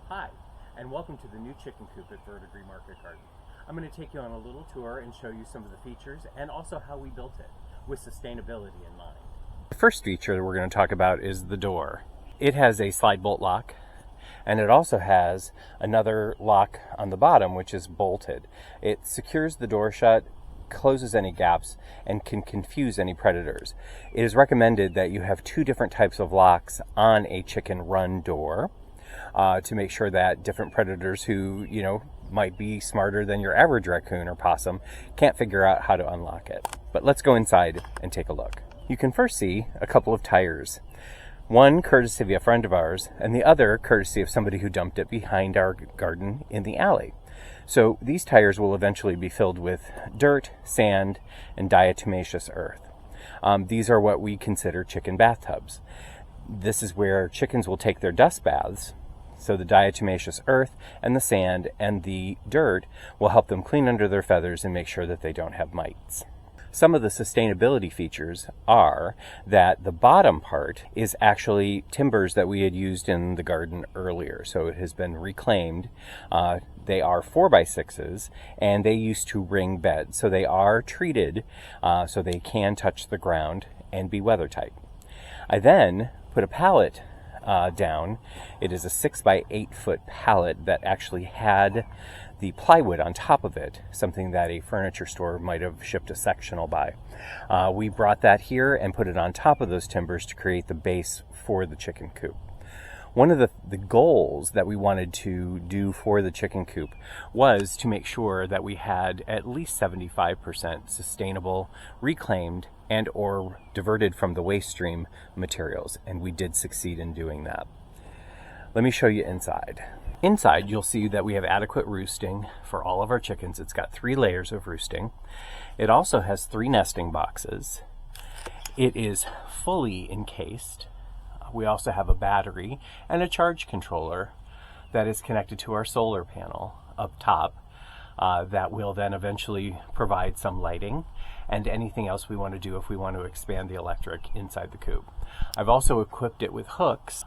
Hi, and welcome to the new chicken coop at Verdigris Market Garden. I'm going to take you on a little tour and show you some of the features and also how we built it with sustainability in mind. The first feature that we're going to talk about is the door. It has a slide bolt lock, and it also has another lock on the bottom which is bolted. It secures the door shut, closes any gaps, and can confuse any predators. It is recommended that you have two different types of locks on a chicken run door to make sure that different predators who, might be smarter than your average raccoon or possum can't figure out how to unlock it. But let's go inside and take a look. You can first see a couple of tires. One courtesy of a friend of ours, and the other courtesy of somebody who dumped it behind our garden in the alley. So these tires will eventually be filled with dirt, sand, and diatomaceous earth. These are what we consider chicken bathtubs. This is where chickens will take their dust baths. So the diatomaceous earth and the sand and the dirt will help them clean under their feathers and make sure that they don't have mites. Some of the sustainability features are that the bottom part is actually timbers that we had used in the garden earlier. So it has been reclaimed. They are 4x6s and they used to ring bed. So they are treated so they can touch the ground and be weather tight. I then put a pallet down. It is a 6x8 foot pallet that actually had the plywood on top of it, something that a furniture store might have shipped a sectional by. We brought that here and put it on top of those timbers to create the base for the chicken coop. One of the goals that we wanted to do for the chicken coop was to make sure that we had at least 75% sustainable, reclaimed, and or diverted from the waste stream materials, and we did succeed in doing that. Let me show you inside. Inside, you'll see that we have adequate roosting for all of our chickens. It's got 3 layers of roosting. It also has 3 nesting boxes. It is fully encased. We also have a battery and a charge controller that is connected to our solar panel up top that will then eventually provide some lighting and anything else we want to do if we want to expand the electric inside the coop. I've also equipped it with hooks.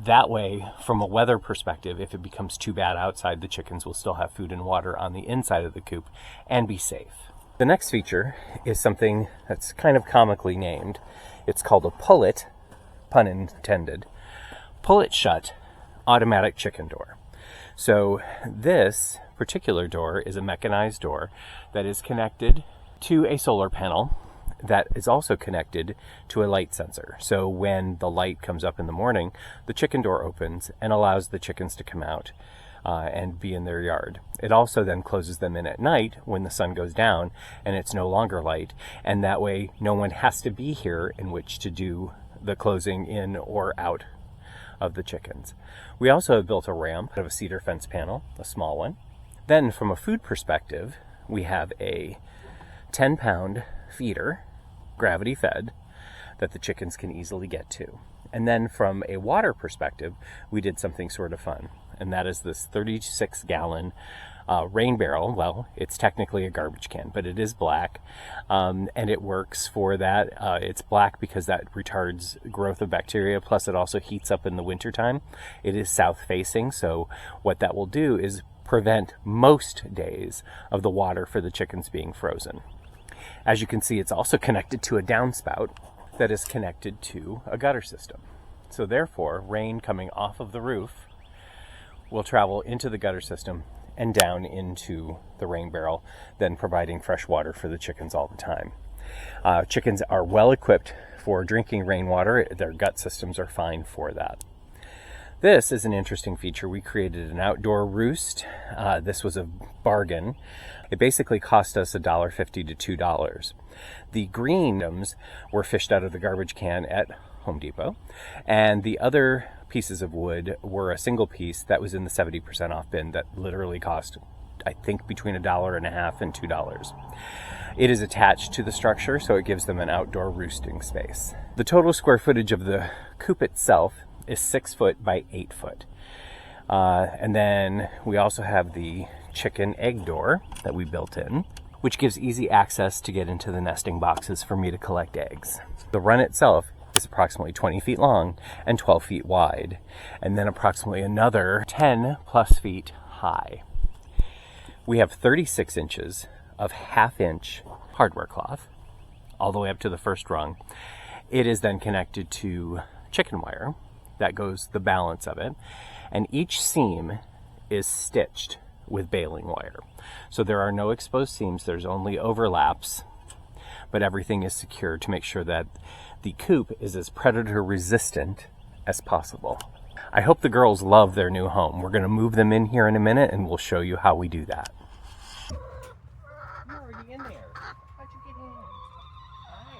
That way, from a weather perspective, if it becomes too bad outside, the chickens will still have food and water on the inside of the coop and be safe. The next feature is something that's kind of comically named. It's called a pull-it, pun intended, pull-it shut automatic chicken door. So this particular door is a mechanized door that is connected to a solar panel that is also connected to a light sensor. So when the light comes up in the morning, the chicken door opens and allows the chickens to come out and be in their yard. It also then closes them in at night when the sun goes down and it's no longer light, and that way no one has to be here in which to do the closing in or out of the chickens. We also have built a ramp out of a cedar fence panel, a small one. Then from a food perspective, we have a 10-pound feeder, gravity fed, that the chickens can easily get to. And then from a water perspective, we did something sort of fun, and that is this 36-gallon rain barrel. Well, it's technically a garbage can, but it is black, and it works for that. It's black because that retards growth of bacteria, plus it also heats up in the wintertime. It is south-facing, so what that will do is prevent most days of the water for the chickens being frozen. As you can see, it's also connected to a downspout that is connected to a gutter system. So therefore, rain coming off of the roof will travel into the gutter system and down into the rain barrel, then providing fresh water for the chickens all the time. Chickens are well equipped for drinking rainwater. Their gut systems are fine for that. This is an interesting feature. We created an outdoor roost. This was a bargain. It basically cost us $1.50 to $2. The green items were fished out of the garbage can at Home Depot, and the other pieces of wood were a single piece that was in the 70% off bin that literally cost, I think, between $1.50 and $2. It is attached to the structure, so it gives them an outdoor roosting space. The total square footage of the coop itself is 6 foot by 8 foot. And then we also have the chicken egg door that we built in, which gives easy access to get into the nesting boxes for me to collect eggs. The run itself is approximately 20 feet long and 12 feet wide, and then approximately another 10 plus feet high. We have 36 inches of half-inch hardware cloth all the way up to the first rung. It is then connected to chicken wire that goes the balance of it, and each seam is stitched with baling wire. So there are no exposed seams, there's only overlaps, but everything is secured to make sure that the coop is as predator resistant as possible. I hope the girls love their new home. We're going to move them in here in a minute and we'll show you how we do that. You're already in there. How'd you get in? Hi.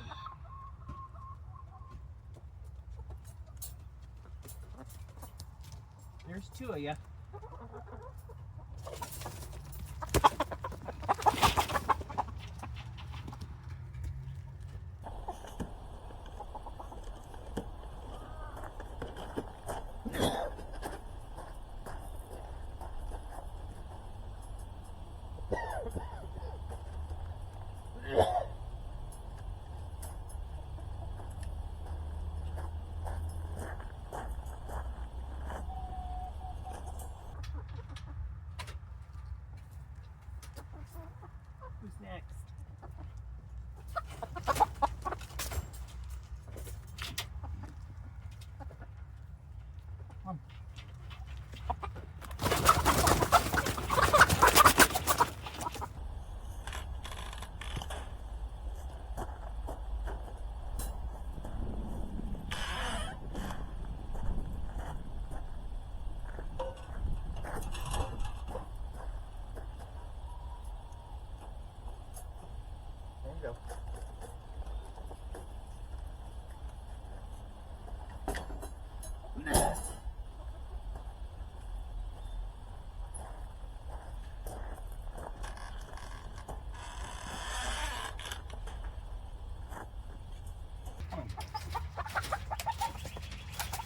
There's two of you. Who's next? Come on. There you go.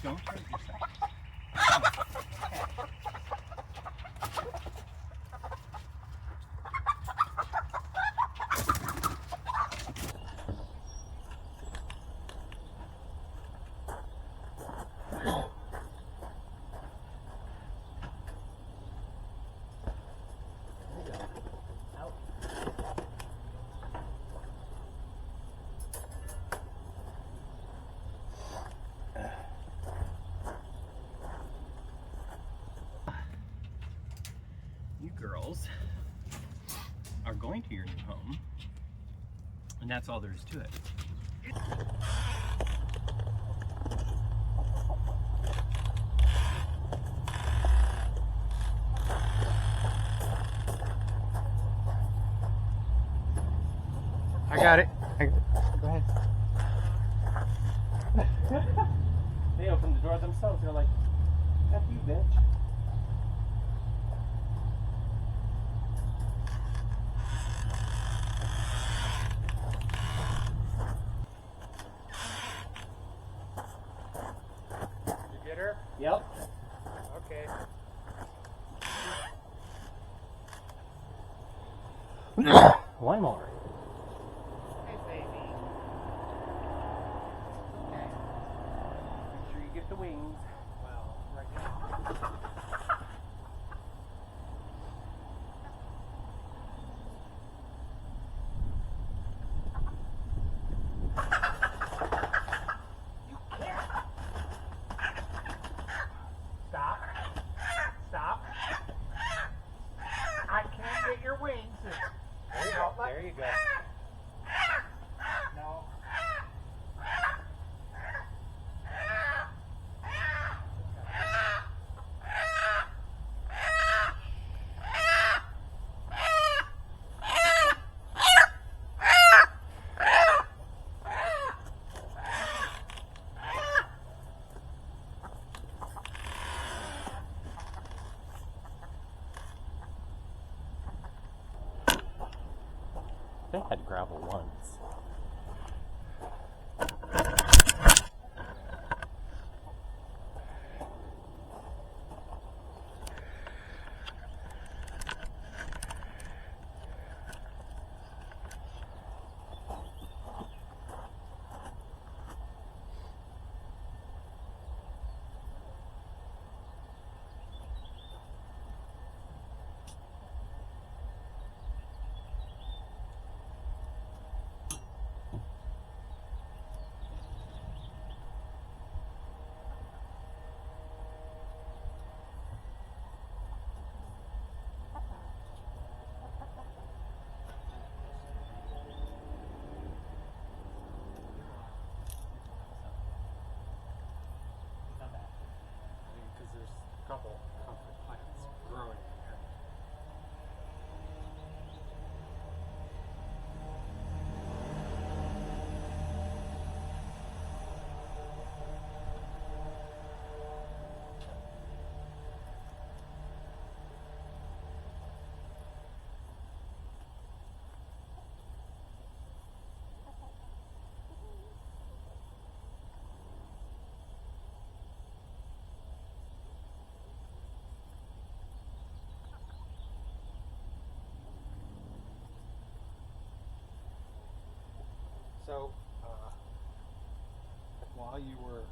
Don't hurt yourself. You girls are going to your new home, and that's all there is to it. I got it. Go ahead. They opened the door themselves. They're like, "F you, bitch." Yep. Okay. One more. Hey, baby. Okay. Make sure you get the wings. Well, right now. Stop. I can't get your wings. There you go. No. They had gravel once. So while you were